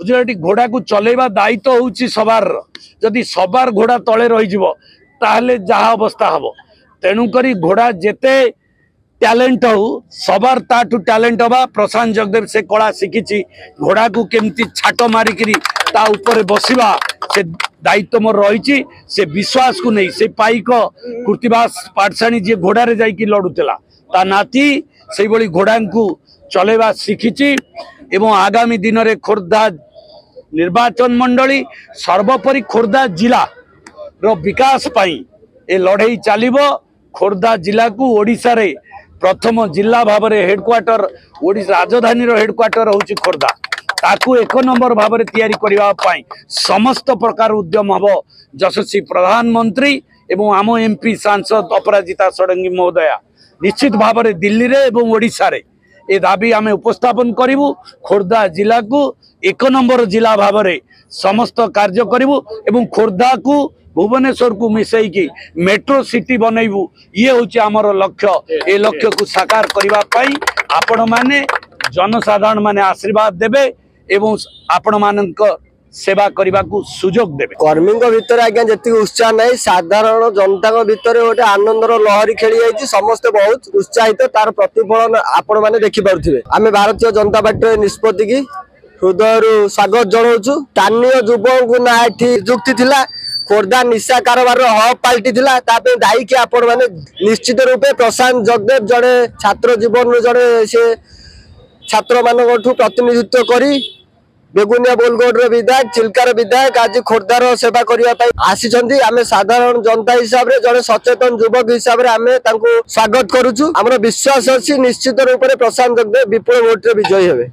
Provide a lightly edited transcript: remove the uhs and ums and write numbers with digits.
बुझे घोड़ा को चलेवा दायित्व होउची सवार जदि सवार घोड़ा तले रही ताहले जहा अवस्था हम तेणुक घोड़ा जेते टैलेंट हो सवार ताठू टैलेंट हवा प्रशांत जगदेव से कला शिखी घोड़ा को केमती छाट मारिकी ता ऊपर बसवा से दायित्व मोर रही से विश्वास को नहीं से पाइक कृतिवास पाठशाणी जी घोड़ा रे जाइकी लड़ुला ता नाती से भली घोड़ा को चलेवा शिखी एवं आगामी दिन में खोर्धा निर्वाचन मंडली सर्वोपरि खोर्धा जिला रो विकास पाई ए लड़ई चलो खोर्धा जिला को ओडिशा रे प्रथम जिला भाव में हेडक्वार्टर ओडिशा राजधानी हेडक्वार्टर होची खोर्धा ताकू एक नंबर भाव में तैयारी करने समस्त प्रकार उद्यम हम यशस्वी प्रधानमंत्री एवं आम एमपी सांसद अपराजिता षडंगी महोदया निश्चित भाव में दिल्ली रे एवं ओडिशा रे ए दाबी आम उपस्थापन करूँ खोर्धा जिला को एक नंबर जिला भाव में समस्त कार्य करूँ एवं खोर्धा को भुवनेश्वर को मिसईकी मेट्रो सिटी बनइबू ये हूँ आमर लक्ष्य ए लक्ष्य को साकार करने आपण माने जनसाधारण माने आशीर्वाद देबे एवं आपण मानक सेवा करने को सुजोग देबे। कर्मी भितर आज्ञा जी उत्साह नहीं साधारण जनता भितर गोटे आनंदर लहरी खेली जाइए समस्ते बहुत उत्साहित तार प्रतिफलन आपण मैंने देखिपे आम भारतीय जनता पार्टी निष्पत्ति की हृदय स्वागत जनाऊँ स्थानीय युवक ना निजुक्ति थिला खोर्धा निशा कारोबार हब पलटि दायी कि आपण मैंने निश्चित रूपे प्रशांत जगदेव जड़े छात्र जीवन जड़े से छात्र मान प्रतिनिधित्व करी बेगुनिया बोलगोड़ विधायक चिल्कार विधायक आज खोर्धार सेवा करने आसी आम साधारण जनता हिसाब से जड़े सचेतन युवक हिसाब से आम स्वागत करुचु। आमर विश्वास अच्छी निश्चित रूप से प्रशांत जगदेव विपुल भोट विजयी हे।